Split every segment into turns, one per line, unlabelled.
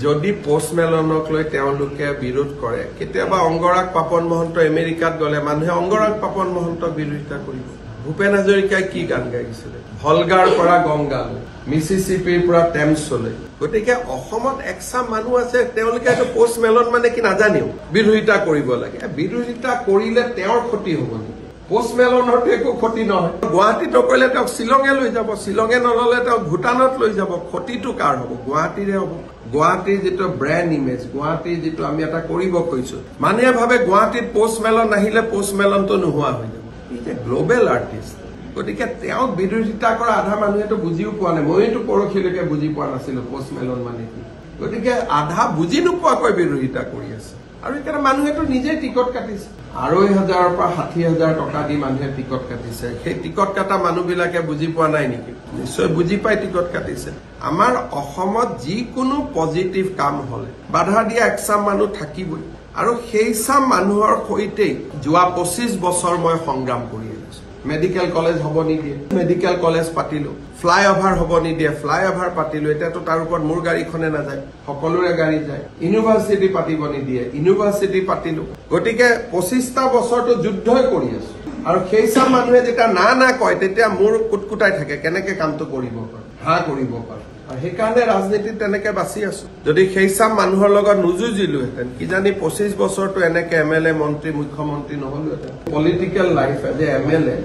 যদি পোষ্টমেলনক লৈ তেওঁলোকে বিৰোধ কৰে কেতিয়াবা অংগৰাগ পাপন মহন্ত আমেৰিকাত গলে মানুহে অংগৰাগ পাপন মহন্তক বিৰোধিতা কৰিব ভূপেন হাজৰিকাই কি গান গাইছিলে ভলগাৰ পৰা গংগালৈ মিছিছিপিৰ পৰা টেমছলৈ গতিকে অসমত একচাম মানুহ আছে তেওঁলোকে এইটো পোষ্টমেলন মানে কি নাজানিও বিৰোধিতা কৰিব লাগে বিৰোধিতা কৰিলে তেওঁৰ ক্ষতি হ'ব নেকি পোষ্টমেলনৰ একো ক্ষতি নহয় গুৱাহাটী নকৰিলে তেওঁক শ্বিলঙে লৈ যাব শ্বিলঙে নললে তেওঁক ভূটানত লৈ যাব ক্ষতিটো কাৰ হ'ব গুৱাহাটীৰে হ'ব গুৱাহাটীৰ যেটো ব্ৰেণ্ড ইমেজ গুৱাহাটীৰ যেটো আমি এটা কৰিব কৈছো মানুহে ভাবে গুৱাহাটীত পোষ্টমেলন আহিলে পোষ্টমেলনটো নোহোৱা হৈ যাব ইজ গ্লোবেল আৰ্টিষ্ট গতিকে তেওঁক বিৰোধিতা কৰা আধা মানুহেতো বুজিও পোৱা নাই মইতো পৰখিলৈকে বুজি পোৱা নাছিলো পোষ্টমেলন মানে কি গতিকে আধা বুজি নোপোৱাকৈ বিৰোধিতা কৰি আছে আৰু এটা মানুহেতো নিজে টিকট কাটিছে ২,৫০০ পৰা ৬০,০০০ টকা দি মানুহে টিকট কাটিছে সেই টিকট কাটা মানুহবিলাকে বুজি পোৱা নাই নেকি নিশ্চয় বুজি পাই টিকট কাটিছে আমাৰ অসমত যিকোনো পজিটিভ কাম হলে বাধা দিয়া একচাম মানুহ থাকিবই আৰু সেই চাম মানুহৰ সৈতেই যোৱা ২৫ বছৰ মই সংগ্ৰাম কৰি আহিছো মেডিকেল কলেজ হ'ব নিদিয়ে মেডিকেল কলেজ পাতিলো ফ্লাইঅভাৰ হ'ব নিদিয়ে ফ্লাইঅভাৰ পাতিলো এতিয়াতো তাৰ ওপৰত মোৰ গাড়ীখনে নাযায় সকলোৰে গাড়ী যায় ইউনিভাৰ্চিটি পাতিব নিদিয়ে ইউনিভাৰ্চিটি পাতিলো গতিকে ২৫টা বছৰটো যুদ্ধই কৰি আছো আৰু সেই চাম মানুহে যেতিয়া না কয় তেতিয়া মোৰ কুটকুটাই থাকে কেনেকে কামটো কৰিব পাৰো হা কৰিব পাৰো আৰু সেইকাৰণে ৰাজনীতিত তেনেকে বাছি আছো যদি সেই চাম মানুহৰ লগত নুজুজিলোহেঁতেন কিজানি ২৫ বছৰটো এনেকে এমএলএ মন্ত্ৰী মুখ্যমন্ত্ৰী নহলোহেঁতেন political life as a MLA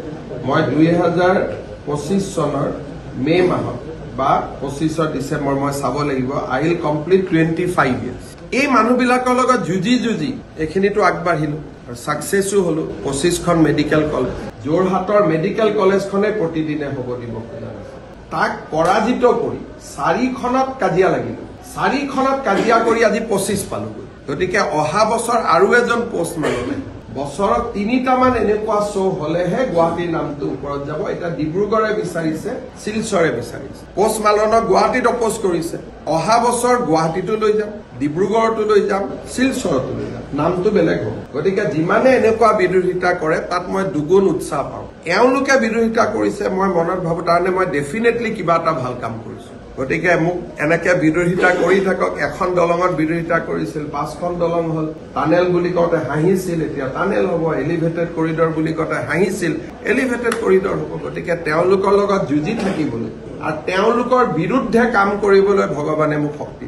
মই ২০২৫ চনৰ মে মাহত বা ২৫ ডিচেম্বৰ মই চাব লাগিব আই উইল কমপ্লিট 25 ইয়াৰ্ছ এই মানুহবিলাকৰ লগত যুঁজি এইখিনিতো আগবাঢ়িলো আৰু সাকসেসও হলো 25খন মেডিকেল কলেজ যোৰহাটৰ মেডিকেল কলেজখনে প্ৰতিদিনে হ'ব দিব তাক পৰাজিত কৰি 4খনত কাজিয়া লাগিল 4খনত কাজিয়া কৰি আজি 25 পালোগৈ গতিকে অহা বছৰ আৰু এজন পোষ্টমেলনে বছৰত ৩টামান এনেকুৱা শ্ব' হলেহে গুৱাহাটীৰ নামটো ওপৰত যাব এটা ডিব্ৰুগড়ে বিচাৰিছে শিলচৰে বিচাৰিছে পোষ্টমেলনক গুৱাহাটীত অপোজ কৰিছে অহা বছৰ গুৱাহাটীতো লৈ যাম ডিব্ৰুগড়তো লৈ যাম শিলচৰতো লৈ যাম নামটো বেলেগ হ'ব গতিকে যিমানে এনেকুৱা বিৰোধিতা কৰে তাত মই দুগুণ উৎসাহ পাওঁ এওঁলোকে বিৰোধিতা কৰিছে মই মনত ভাবো তাৰনে মই ডেফিনেটলি কিবা এটা ভাল কাম কৰিছো গতিকে মোক এনেকে বিৰোধিতা কৰি থাকক এখন দলঙত বিৰোধিতা কৰিছিল 5খন দলং হল টানেল বুলি কওঁতে হাঁহিছিল এতিয়া টানেল হ'ব এলিভেটেড কৰিডৰ বুলি কওঁতে হাঁহিছিল এলিভেটেড কৰিডৰ হ'ব গতিকে তেওঁলোকৰ লগত যুঁজি থাকিবলৈ আৰু তেওঁলোকৰ বিৰুদ্ধে কাম কৰিবলৈ ভগৱানে মোক শক্তি